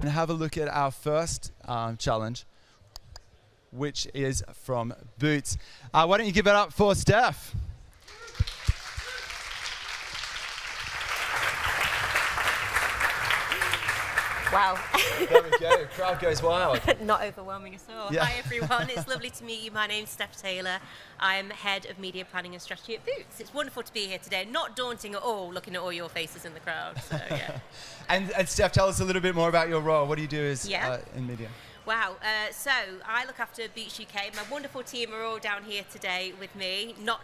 And have a look at our first challenge, which is from Boots. Why don't you give it up for Steph? Wow. There we go. Crowd goes wild. Not overwhelming at all. Yeah. Hi everyone, it's lovely to meet you. My name's Steph Taylor. I'm Head of Media Planning and Strategy at Boots. It's wonderful to be here today. Not daunting at all, looking at all your faces in the crowd. So yeah. and Steph, tell us a little bit more about your role. What do you do in media? Wow, so I look after Boots UK. My wonderful team are all down here today with me. Not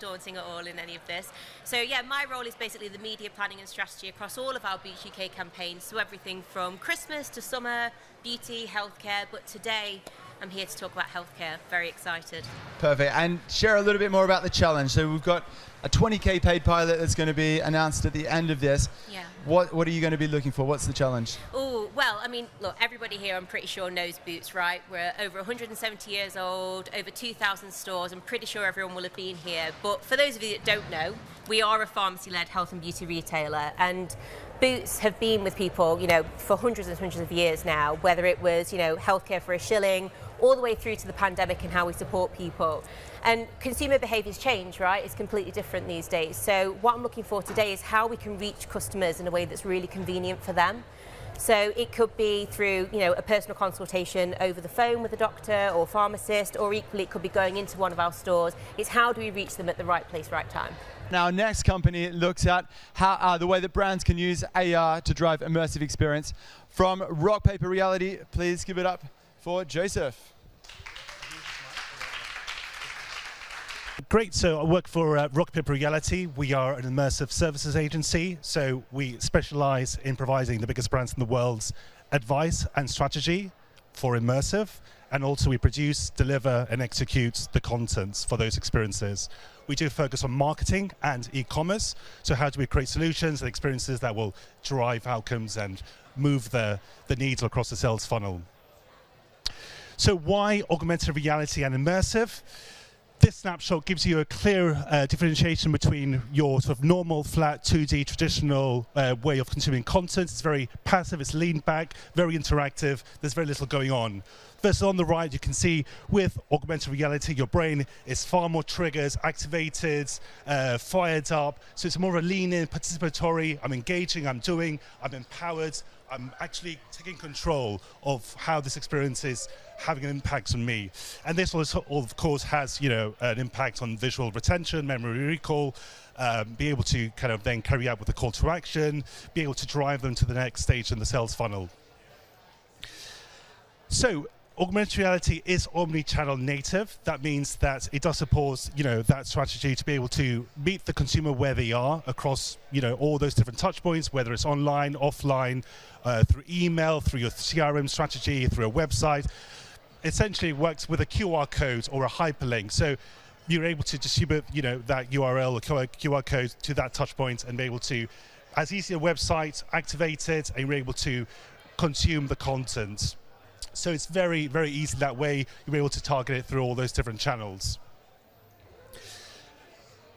daunting at all in any of this. So yeah, my role is basically the media planning and strategy across all of our Boots UK campaigns. So everything from Christmas to summer, beauty, healthcare. But today, I'm here to talk about healthcare. Very excited. Perfect. And share a little bit more about the challenge. So we've got a 20K paid pilot that's going to be announced at the end of this. Yeah. What are you going to be looking for? What's the challenge? Oh, well, I mean, look, everybody here I'm pretty sure knows Boots, right? We're over 170 years old, over 2,000 stores. I'm pretty sure everyone will have been here. But for those of you that don't know, we are a pharmacy-led health and beauty retailer. And Boots have been with people, you know, for hundreds and hundreds of years now, whether it was, you know, healthcare for a shilling, all the way through to the pandemic and how we support people. And consumer behaviours change, right? It's completely different these days. So what I'm looking for today is how we can reach customers in a way that's really convenient for them. So it could be through, you know, a personal consultation over the phone with a doctor or pharmacist, or equally it could be going into one of our stores. It's how do we reach them at the right place, right time. Now, our next company looks at how the way that brands can use AR to drive immersive experience. From Rock Paper Reality, please give it up for Joseph. Great, so I work for Rock Paper Reality. We are an immersive services agency, so we specialize in providing the biggest brands in the world's advice and strategy for immersive, and also we produce, deliver and execute the contents for those experiences. We do focus on marketing and e-commerce, so how do we create solutions and experiences that will drive outcomes and move the needle across the sales funnel. So why augmented reality and immersive? This snapshot gives you a clear differentiation between your sort of normal, flat, 2D, traditional way of consuming content. It's very passive, it's lean back, very interactive, there's very little going on. Versus on the right, you can see with augmented reality, your brain is far more triggers, activated, fired up. So it's more of a lean-in, participatory, I'm engaging, I'm doing, I'm empowered, I'm actually taking control of how this experience is having an impact on me. And this also, of course, has, you know, an impact on visual retention, memory recall, be able to kind of then carry out with the call to action, be able to drive them to the next stage in the sales funnel. So augmented reality is omni-channel native. That means that it does support, you know, that strategy to be able to meet the consumer where they are across, you know, all those different touch points, whether it's online, offline, through email, through your CRM strategy, through a website. Essentially it works with a QR code or a hyperlink. So you're able to distribute, you know, that URL or QR code to that touch point and be able to, as easy a website, activate it, and you're able to consume the content. So it's very, very easy that way. You're able to target it through all those different channels.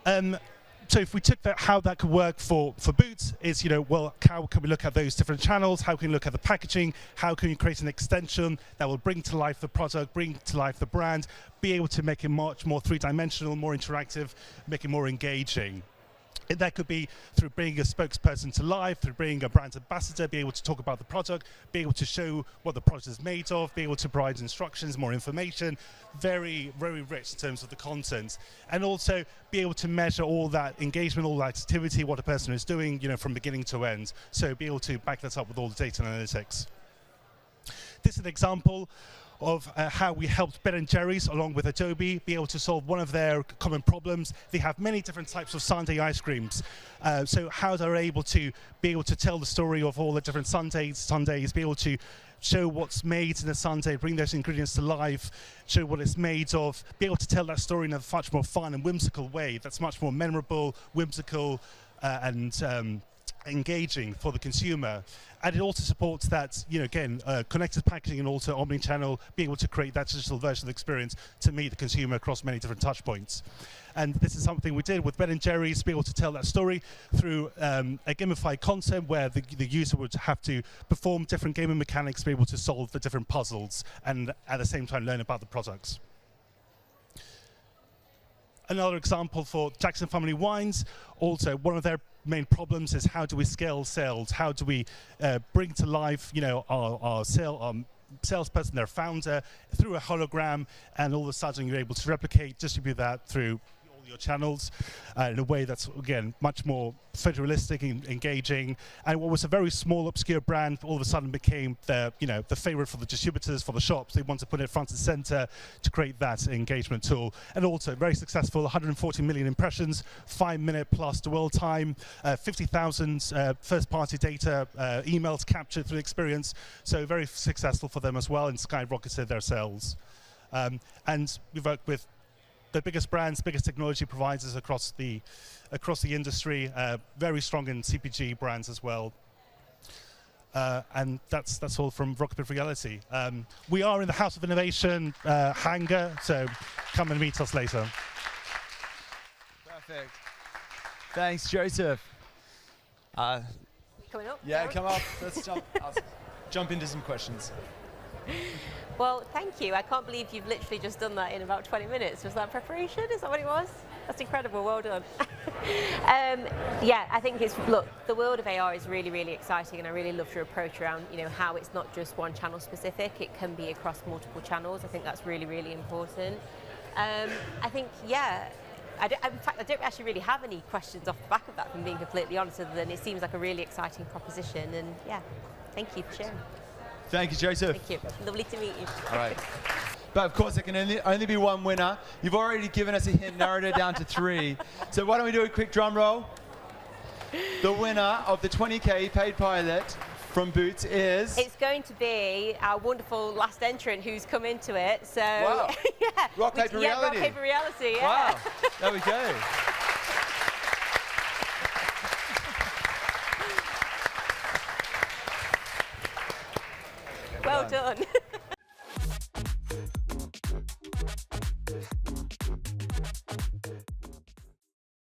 So if we took that, how that could work for Boots is, you know, well, how can we look at those different channels? How can we look at the packaging? How can we create an extension that will bring to life the product, bring to life the brand, be able to make it much more three-dimensional, more interactive, make it more engaging? That could be through bringing a spokesperson to life, through bringing a brand ambassador, be able to talk about the product, be able to show what the product is made of, be able to provide instructions, more information, very, very rich in terms of the content. And also be able to measure all that engagement, all that activity, what a person is doing, you know, from beginning to end. So be able to back that up with all the data and analytics. This is an example of how we helped Ben & Jerry's along with Adobe be able to solve one of their common problems. They have many different types of sundae ice creams. So how they're able to tell the story of all the different sundaes, be able to show what's made in a sundae, bring those ingredients to life, show what it's made of, be able to tell that story in a much more fun and whimsical way that's much more memorable, whimsical, and engaging for the consumer. And it also supports that, again, connected packaging and also omni-channel, being able to create that digital version of the experience to meet the consumer across many different touch points. And this is something we did with Ben & Jerry's, to be able to tell that story through a gamified concept where the user would have to perform different gaming mechanics to be able to solve the different puzzles and at the same time learn about the products. Another example for Jackson Family Wines, also one of their main problems is how do we scale sales? How do we bring to life, our salesperson, their founder, through a hologram, and all of a sudden you're able to replicate, distribute that through all your channels in a way that's, again, much more photorealistic and engaging. And what was a very small, obscure brand all of a sudden became the favorite for the distributors, for the shops. They want to put it front and center to create that engagement tool. And also very successful, 140 million impressions, 5-minute plus dwell time, 50,000 first-party data, emails captured through the experience. So very successful for them as well, and skyrocketed their sales. And we've worked with the biggest brands, biggest technology providers across the industry, very strong in CPG brands as well. And that's all from Rock Paper Reality. We are in the House of Innovation hangar, so come and meet us later. Perfect. Thanks, Joseph. Coming up? Yeah, come up. Let's jump into some questions. Well, thank you. I can't believe you've literally just done that in about 20 minutes. Was that preparation? Is that what it was? That's incredible. Well done. Yeah, I think the world of AR is really, really exciting, and I really love your approach around, how it's not just one channel specific. It can be across multiple channels. I think that's really, really important. I think, yeah, in fact, I don't actually really have any questions off the back of that, if I'm being completely honest, other than it seems like a really exciting proposition. And yeah, thank you for sharing. Thank you, Joseph. Thank you. Lovely to meet you. All right. But of course, there can only be one winner. You've already given us a hint, narrowed it down to 3. So why don't we do a quick drum roll? The winner of the 20K paid pilot from Boots is... It's going to be our wonderful last entrant who's come into it. So, wow. Yeah. Rock, paper, reality. Rock, paper, reality. Yeah. Wow. There we go. Well done.